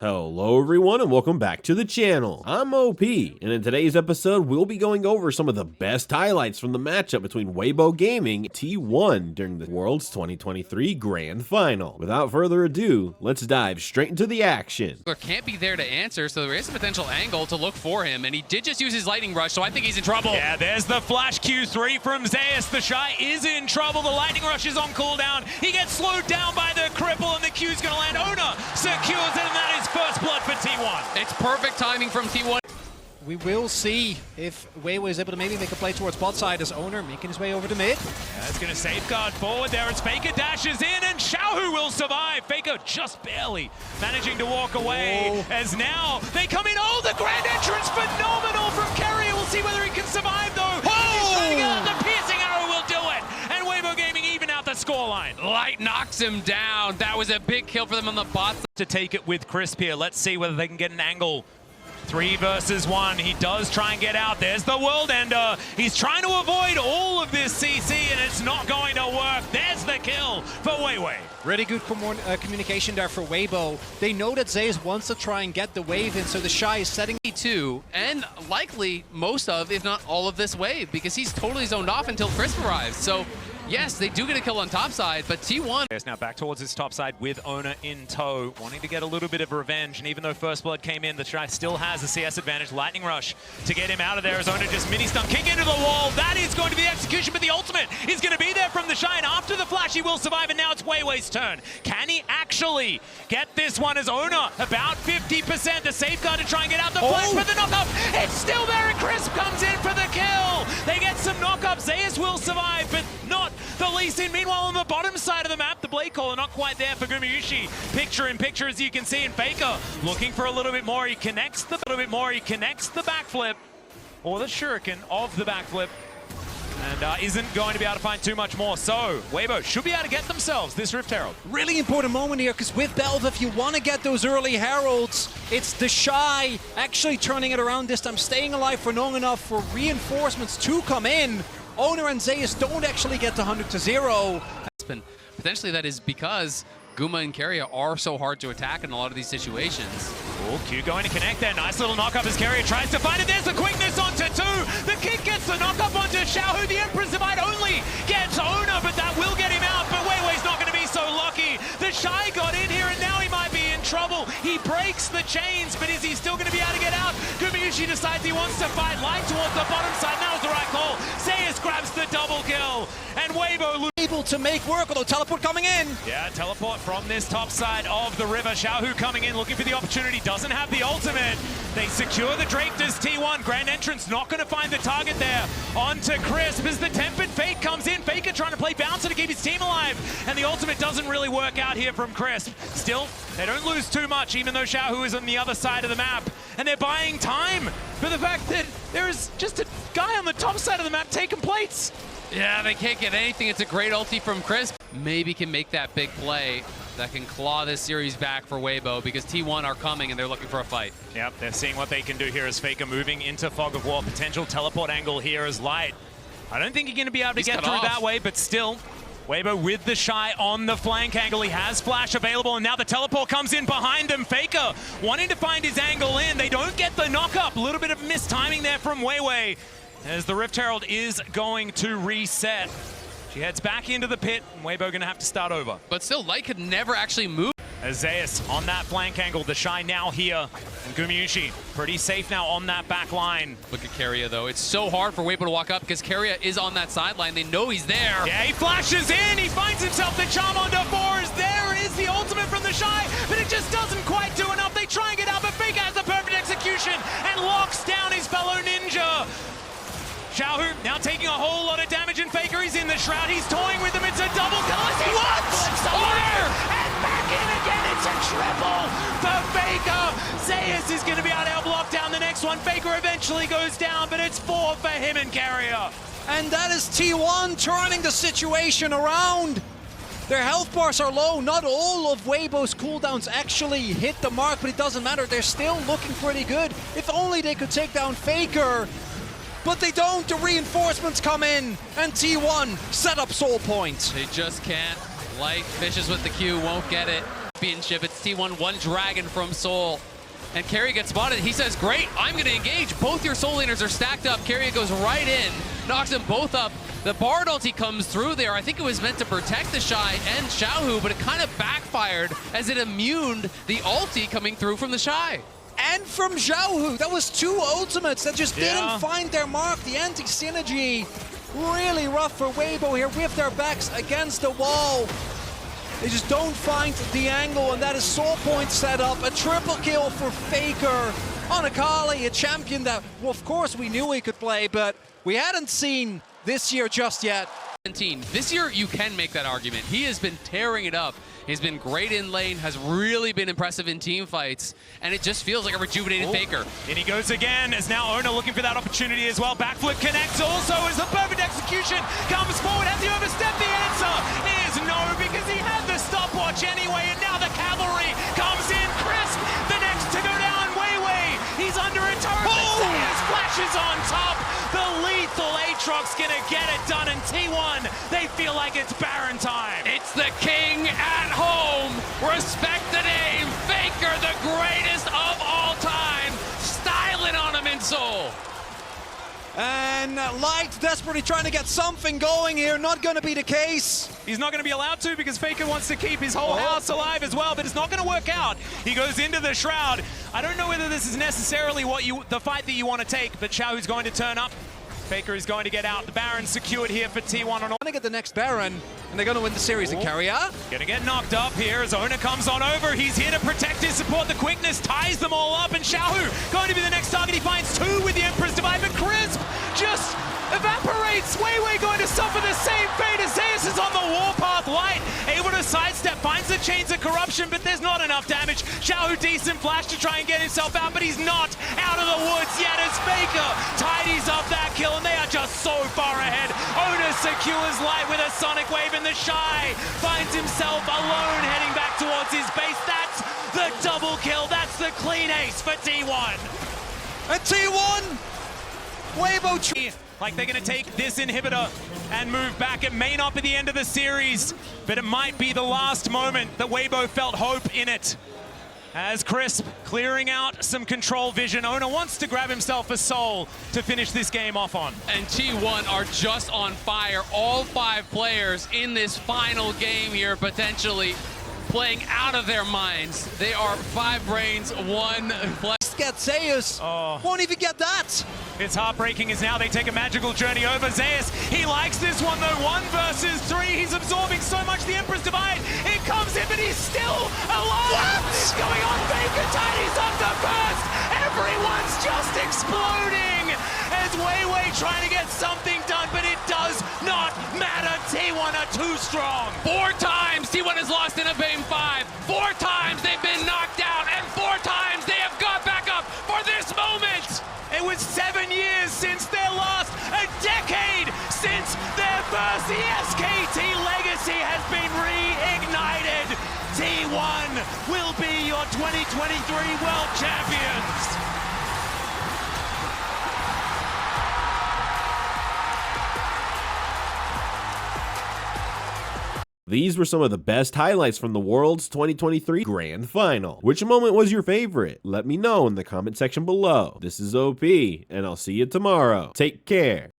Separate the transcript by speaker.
Speaker 1: Hello everyone and welcome back to the channel. I'm OP, and in today's episode we'll be going over some of the best highlights from the matchup between Weibo Gaming and T1 during the World's 2023 Grand Final. Without further ado, let's dive straight into the action.
Speaker 2: Can't be there to answer, so there is a potential angle to look for him, and he did just use his lightning rush, so I think he's in trouble.
Speaker 3: Yeah, there's the flash Q3 from Zeus. The Shy is in trouble. The lightning rush is on cooldown. He gets slowed down by the cripple, and the Q's gonna land. Ona secures it, and that is first blood for T1.
Speaker 2: It's perfect timing from T1.
Speaker 4: We will see if Weibo is able to maybe make a play towards bot side as Owner making his way over to mid.
Speaker 3: That's going to safeguard forward there as Faker dashes in, and Xiaohu will survive. Faker just barely managing to walk away as now they come in. Oh, the grand entrance, phenomenal from Carrier. We'll see whether he can survive though. He's trying to get out. The piercing arrow will do it. And Weibo Gaming even out the scoreline.
Speaker 2: Light knocks him down. That was a big kill for them on the bot.
Speaker 3: To take it with Crisp here. Let's see whether they can get an angle. 3 versus 1. He does try and get out. There's the World Ender. He's trying to avoid all of this CC, and it's not going to work. There's the kill for Weiwei.
Speaker 4: Really good communication there for Weibo. They know that Zeus wants to try and get the wave in, so the Shy is setting
Speaker 2: T2, and likely most of, if not all of this wave, because he's totally zoned off until Crisp arrives. So yes, they do get a kill on top side, but T1
Speaker 3: is now back towards his top side with Ona in tow, wanting to get a little bit of revenge. And even though First Blood came in, the Shy still has a CS advantage. Lightning Rush to get him out of there as Ona just mini-stun, kick into the wall. That is going to be the execution, but the ultimate is going to be there from the Shy. And after the flash, he will survive, and now it's Weiwei's turn. Can he actually get this one as Ona about 50%? The safeguard to try and get out the flash, but the knockup, it's still there, and Crisp comes in for the kill. They get some knockups. Zeus will survive, but not the Lee Sin. Meanwhile, on the bottom side of the map, the Blade Caller not quite there for Gumayushi. Picture in picture, as you can see, and Faker looking for a little bit more. He connects the backflip, or the shuriken of the backflip, and isn't going to be able to find too much more. So Weibo should be able to get themselves this Rift Herald.
Speaker 4: Really important moment here, because with Belv, if you want to get those early Heralds, it's the Shy actually turning it around this time, staying alive for long enough for reinforcements to come in. Owner and Zeus don't actually get to 100-0.
Speaker 2: Potentially that is because Guma and Carrier are so hard to attack in a lot of these situations.
Speaker 3: Oh, Q going to connect there. Nice little knockup as Carrier tries to find it. There's the quickness onto 2. The kick gets the knockup onto Xiaohu. The Empress Divide only gets Owner, but that will get him out. But Weiwei's not going to be so lucky. The Shy got in here, and now he might be in trouble. He breaks the chains, but is he still going to be able to get out? Gumayushi decides he wants to fight light towards the bottom side. That was the right call. Zeus grabs the double kill, and Weibo
Speaker 4: able to make work, although teleport coming in.
Speaker 3: Yeah, teleport from this top side of the river. Xiaohu coming in, looking for the opportunity, doesn't have the ultimate. They secure the Draped as T1. Grand Entrance not going to find the target there. Onto Crisp as the Tempered Fate comes in. Faker trying to play Bouncer to keep his team alive, and the ultimate doesn't really work out here from Crisp. Still, they don't lose too much, even though Xiaohu is on the other side of the map, and they're buying time for the fact that there is just a guy on the top side of the map taking plates.
Speaker 2: Yeah, they can't get anything. It's a great ulti from Crisp. Maybe can make that big play that can claw this series back for Weibo, because T1 are coming and they're looking for a fight.
Speaker 3: Yep, they're seeing what they can do here as Faker moving into Fog of War. Potential teleport angle here as Light. I don't think he's going to be able to get through that way, but still, Weibo with the Shy on the flank angle. He has flash available, and now the teleport comes in behind him. Faker wanting to find his angle in. They don't get the knockup. A little bit of mistiming there from Weiwei, as the Rift Herald is going to reset. She heads back into the pit, and Weibo going to have to start over.
Speaker 2: But still, Light could never actually move.
Speaker 3: Zeus on that flank angle, the Shy now here, and Gumayushi pretty safe now on that back line.
Speaker 2: Look at Carrier though, it's so hard for Weibo to walk up because Carrier is on that sideline. They know he's there.
Speaker 3: Yeah, he flashes in, he finds himself the charm onto 4s. There is the ultimate from the Shy, but it just doesn't quite do enough. They try and get out, but Faker has the perfect execution and locks down his fellow ninja. Xiaohu now taking a whole lot of damage, and Faker is in the shroud. He's toying with him. It's a double kill. What? And back in again. It's a triple for Faker. Zeus is going to be able to help lock down the next one. Faker eventually goes down, but it's 4 for him and Carrier.
Speaker 4: And that is T1 turning the situation around. Their health bars are low. Not all of Weibo's cooldowns actually hit the mark, but it doesn't matter. They're still looking pretty good. If only they could take down Faker. But they don't. The reinforcements come in, and T1 set up soul points.
Speaker 2: They just can't. Light fishes with the Q, won't get it. championship. It's T1, one dragon from Seoul. And Carrier gets spotted. He says, great, I'm going to engage. Both your Soul Laners are stacked up. Carrier goes right in, knocks them both up. The Bard ulti comes through there. I think it was meant to protect the Shy and Xiaohu, but it kind of backfired as it immuned the ulti coming through from the Shy.
Speaker 4: And from Xiaohu, that was two ultimates that just didn't find their mark. The anti-synergy, really rough for Weibo here with their backs against the wall. They just don't find the angle, and that is Soul Point set up. A triple kill for Faker on Akali, a champion that, well, of course, we knew he could play, but we hadn't seen this year just yet.
Speaker 2: This year, you can make that argument. He has been tearing it up. He's been great in lane, has really been impressive in team fights, and it just feels like a rejuvenated Faker.
Speaker 3: And he goes again, as now Ona looking for that opportunity as well. Backflip connects also as the perfect execution comes forward. Has he overstepped? The answer is no, because he had the stopwatch anyway, and now the cavalry comes in. Crisp, the next to go down. Weiwei, he's under a turret. Zeus flashes on top. The lethal Aatrox gonna get it done, and T1, they feel like it's Baron time.
Speaker 2: It's the king at home. Respect the name. Faker, the greatest of all time. Styling on him in Seoul.
Speaker 4: And Light desperately trying to get something going here. Not going to be the case.
Speaker 3: He's not going to be allowed to because Faker wants to keep his whole house alive as well, but it's not going to work out. He goes into the Shroud. I don't know whether this is necessarily the fight that you want to take, but Xiaohu's going to turn up. Faker is going to get out. The Baron secured here for T1 on all.
Speaker 4: Going to get the next Baron, and they're going to win the series in Carrier.
Speaker 3: Going to get knocked up here as Ona comes on over. He's here to protect his support. The quickness ties them all up, and Xiaohu going to be the next target. He finds two with the Emperor's Divide, but Crisp just evaporates. Weiwei going to suffer the same fate as Zeus is on the warpath. Light able to sidestep, finds the Chains of Corruption, but there's not enough damage. Xiaohu decent flash to try and get himself out, but he's not out of the woods yet as Faker tidies up that kill, and they are just so far ahead. Ona secures Light with a Sonic Wave, and the Shy finds himself alone heading back towards his base. That's the double kill. That's the clean ace for T1.
Speaker 4: And T1, Weibo.
Speaker 3: Like they're going to take this inhibitor and move back. It may not be the end of the series, but it might be the last moment that Weibo felt hope in it. As Crisp clearing out some control vision. Ona wants to grab himself a soul to finish this game off on.
Speaker 2: And T1 are just on fire. All 5 players in this final game here, potentially playing out of their minds. They are 5 brains, 1 play.
Speaker 4: Get Zeus. Won't even get that.
Speaker 3: It's heartbreaking as now they take a magical journey over. Zeus, he likes this one though. 1 versus 3. He's absorbing so much. The Emperor's Divide. It comes in, but he's still alive. What is going on? Faker tidies up the burst. Everyone's just exploding as Weiwei trying to get something done, but it does not matter. T1 are too strong.
Speaker 2: 4 times T1 has lost in a Game 5. 4 times they've been knocked out, and 4 times they have got back up for this moment.
Speaker 3: It was 7 years since their last, a decade since their first. The SKT legacy has been reignited. T1 will be your 2023 World Champions.
Speaker 1: These were some of the best highlights from the World's 2023 Grand Final. Which moment was your favorite? Let me know in the comment section below. This is OP, and I'll see you tomorrow. Take care.